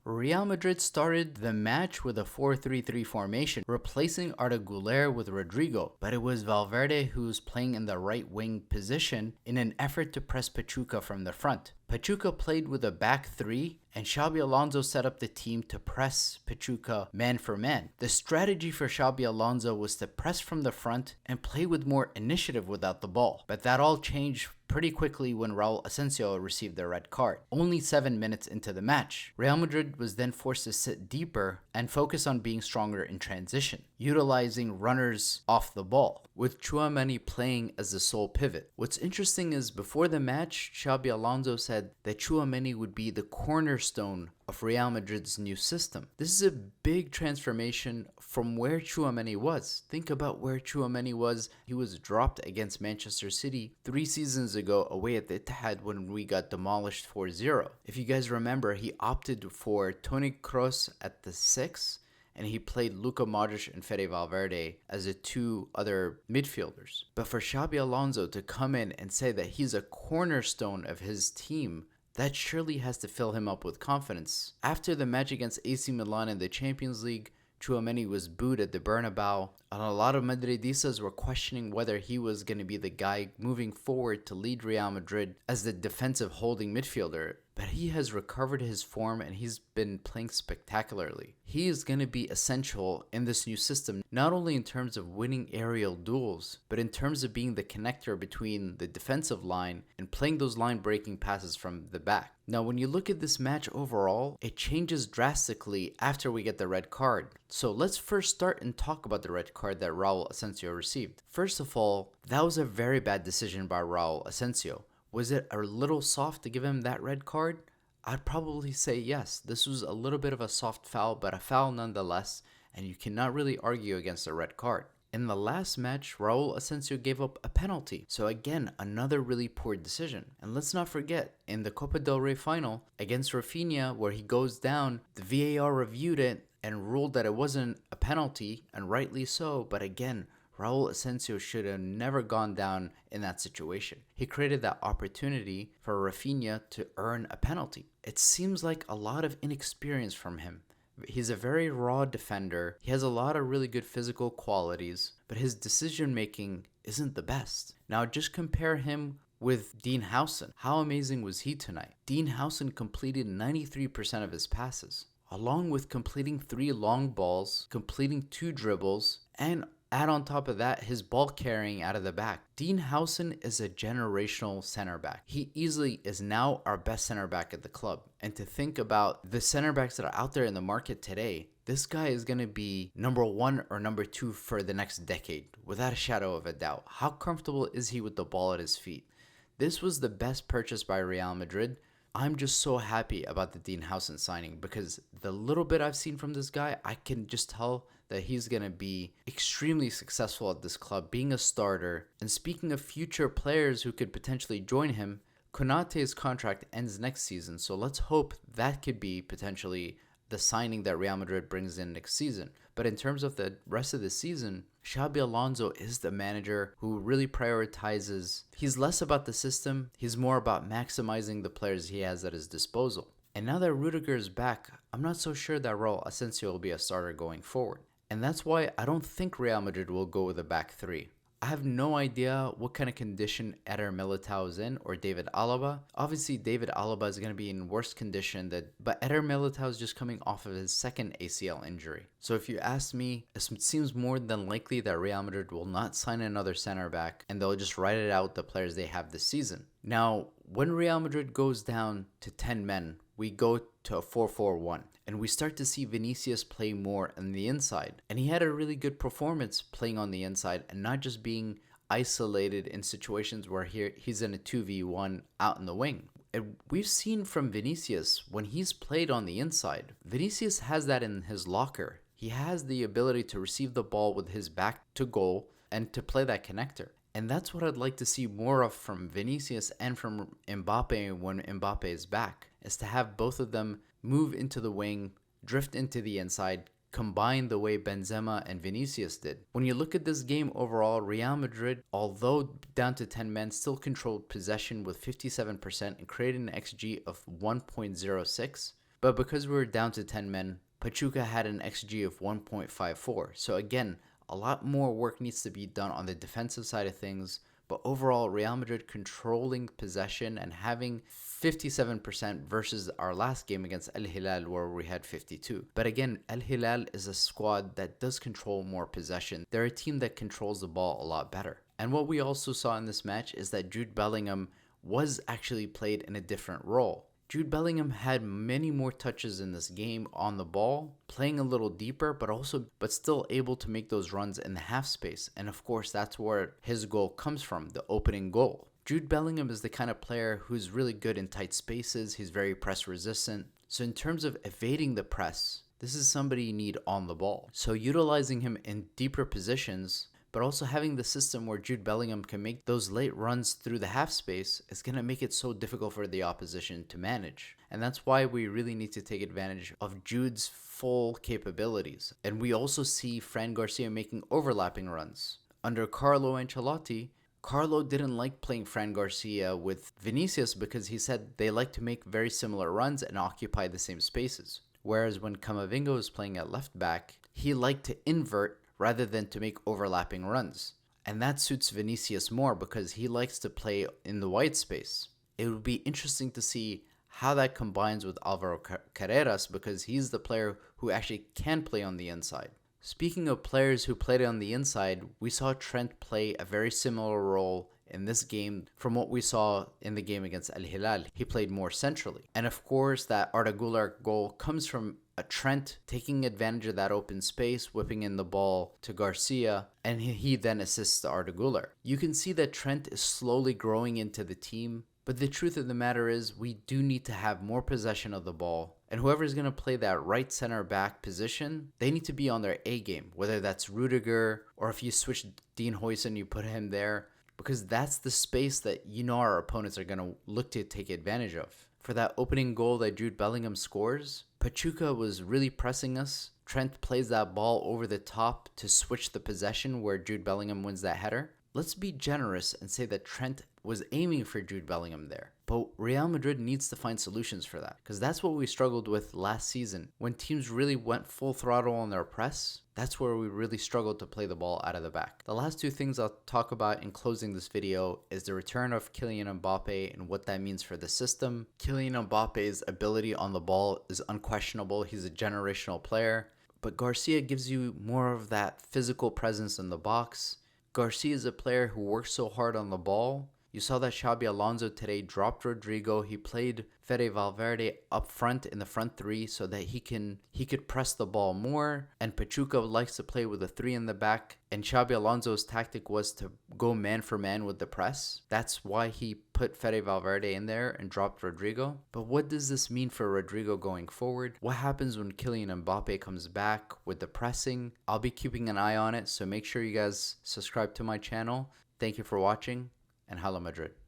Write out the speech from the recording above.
Real Madrid started the match with a 4-3-3 formation, replacing Arda Güler with Rodrigo, but it was Valverde who was playing in the right wing position in an effort to press Pachuca from the front. Pachuca played with a back three, and Xabi Alonso set up the team to press Pachuca man for man. The strategy for Xabi Alonso was to press from the front and play with more initiative without the ball, but that all changed pretty quickly when Raul Ascencio received the red card, only 7 minutes into the match. Real Madrid was then forced to sit deeper and focus on being stronger in transition, utilizing runners off the ball, with Tchouameni playing as the sole pivot. What's interesting is before the match, Xabi Alonso said that Tchouameni would be the cornerstone of Real Madrid's new system. This is a big transformation from where Tchouameni was. Think about where Tchouameni was. He was dropped against Manchester City 3 seasons ago away at the Etihad when we got demolished 4-0. If you guys remember, he opted for Toni Kroos at the 6, and he played Luka Modric and Fede Valverde as the two other midfielders. But for Xabi Alonso to come in and say that he's a cornerstone of his team, that surely has to fill him up with confidence. After the match against AC Milan in the Champions League, Tchouameni was booed at the Bernabeu, and a lot of Madridistas were questioning whether he was going to be the guy moving forward to lead Real Madrid as the defensive holding midfielder. But he has recovered his form and he's been playing spectacularly. He is going to be essential in this new system, not only in terms of winning aerial duels, but in terms of being the connector between the defensive line and playing those line-breaking passes from the back. Now, when you look at this match overall, it changes drastically after we get the red card. So let's first start and talk about the red card that Raul Ascencio received. First of all, that was a very bad decision by Raul Ascencio. Was it a little soft to give him that red card? I'd probably say yes. This was a little bit of a soft foul, but a foul nonetheless, and you cannot really argue against a red card. In the last match, Raul Ascencio gave up a penalty. So again, another really poor decision. And let's not forget, in the Copa del Rey final against Rafinha, where he goes down, the VAR reviewed it and ruled that it wasn't a penalty, and rightly so, but again, Raul Ascencio should have never gone down in that situation. He created that opportunity for Rafinha to earn a penalty. It seems like a lot of inexperience from him. He's a very raw defender. He has a lot of really good physical qualities, but his decision making isn't the best. Now just compare him with Dean Huijsen. How amazing was he tonight? Dean Huijsen completed 93% of his passes, along with completing 3 long balls, completing 2 dribbles, and add on top of that his ball carrying out of the back. Dean Huijsen is a generational center back. He easily is now our best center back at the club. And to think about the center backs that are out there in the market today, this guy is going to be number 1 or number 2 for the next decade, without a shadow of a doubt. How comfortable is he with the ball at his feet? This was the best purchase by Real Madrid. I'm just so happy about the Dean Huijsen signing because the little bit I've seen from this guy, I can just tell that he's going to be extremely successful at this club, being a starter. And speaking of future players who could potentially join him, Konate's contract ends next season, so let's hope that could be potentially the signing that Real Madrid brings in next season. But in terms of the rest of the season, Xabi Alonso is the manager who really prioritizes. He's less about the system, he's more about maximizing the players he has at his disposal. And now that Rudiger is back, I'm not so sure that Raul Ascencio will be a starter going forward. And that's why I don't think Real Madrid will go with a back 3. I have no idea what kind of condition Eder Militao is in, or David Alaba. Obviously, David Alaba is going to be in worse condition, but Eder Militao is just coming off of his second ACL injury. So if you ask me, it seems more than likely that Real Madrid will not sign another center back, and they'll just ride it out the players they have this season. Now, when Real Madrid goes down to 10 men, we go to a 4-4-1. And we start to see Vinicius play more on the inside. And he had a really good performance playing on the inside and not just being isolated in situations where he's in a 2v1 out in the wing. And we've seen from Vinicius, when he's played on the inside, Vinicius has that in his locker. He has the ability to receive the ball with his back to goal and to play that connector. And that's what I'd like to see more of from Vinicius and from Mbappe when Mbappe is back, is to have both of them move into the wing, drift into the inside, combine the way Benzema and Vinicius did. When you look at this game overall, Real Madrid, although down to 10 men, still controlled possession with 57% and created an XG of 1.06. But because we were down to 10 men, Pachuca had an XG of 1.54. So again, a lot more work needs to be done on the defensive side of things. But overall, Real Madrid controlling possession and having 57% versus our last game against El Hilal where we had 52. But again, El Hilal is a squad that does control more possession. They're a team that controls the ball a lot better. And what we also saw in this match is that Jude Bellingham was actually played in a different role. Jude Bellingham had many more touches in this game on the ball, playing a little deeper, but still able to make those runs in the half space. And of course, that's where his goal comes from, the opening goal. Jude Bellingham is the kind of player who's really good in tight spaces. He's very press resistant. So in terms of evading the press, this is somebody you need on the ball. So utilizing him in deeper positions, but also having the system where Jude Bellingham can make those late runs through the half space is going to make it so difficult for the opposition to manage. And that's why we really need to take advantage of Jude's full capabilities. And we also see Fran Garcia making overlapping runs. Under Carlo Ancelotti, Carlo didn't like playing Fran Garcia with Vinicius because he said they like to make very similar runs and occupy the same spaces. Whereas when Camavinga was playing at left back, he liked to invert rather than to make overlapping runs. And that suits Vinicius more because he likes to play in the wide space. It would be interesting to see how that combines with Alvaro Carreras because he's the player who actually can play on the inside. Speaking of players who played on the inside, we saw Trent play a very similar role in this game from what we saw in the game against El Hilal. He played more centrally. And of course, that Arda Güler goal comes from a Trent taking advantage of that open space, whipping in the ball to Garcia, and he then assists to Arda Güler. You can see that Trent is slowly growing into the team, but the truth of the matter is we do need to have more possession of the ball. And whoever is going to play that right center back position, they need to be on their A game, whether that's Rudiger or if you switch Dean Huijsen, you put him there, because that's the space that our opponents are going to look to take advantage of. For that opening goal that Jude Bellingham scores, Pachuca was really pressing us. Trent plays that ball over the top to switch the possession where Jude Bellingham wins that header. Let's be generous and say that Trent was aiming for Jude Bellingham there. But Real Madrid needs to find solutions for that, because that's what we struggled with last season. When teams really went full throttle on their press, that's where we really struggled to play the ball out of the back. The last two things I'll talk about in closing this video is the return of Kylian Mbappé and what that means for the system. Kylian Mbappe's ability on the ball is unquestionable. He's a generational player. But Garcia gives you more of that physical presence in the box. Garcia is a player who works so hard on the ball. You saw that Xabi Alonso today dropped Rodrigo. He played Fede Valverde up front in the front three so that he could press the ball more. And Pachuca likes to play with a three in the back. And Xabi Alonso's tactic was to go man for man with the press. That's why he put Fede Valverde in there and dropped Rodrigo. But what does this mean for Rodrigo going forward? What happens when Kylian Mbappé comes back with the pressing? I'll be keeping an eye on it, so make sure you guys subscribe to my channel. Thank you for watching, and Hala Madrid.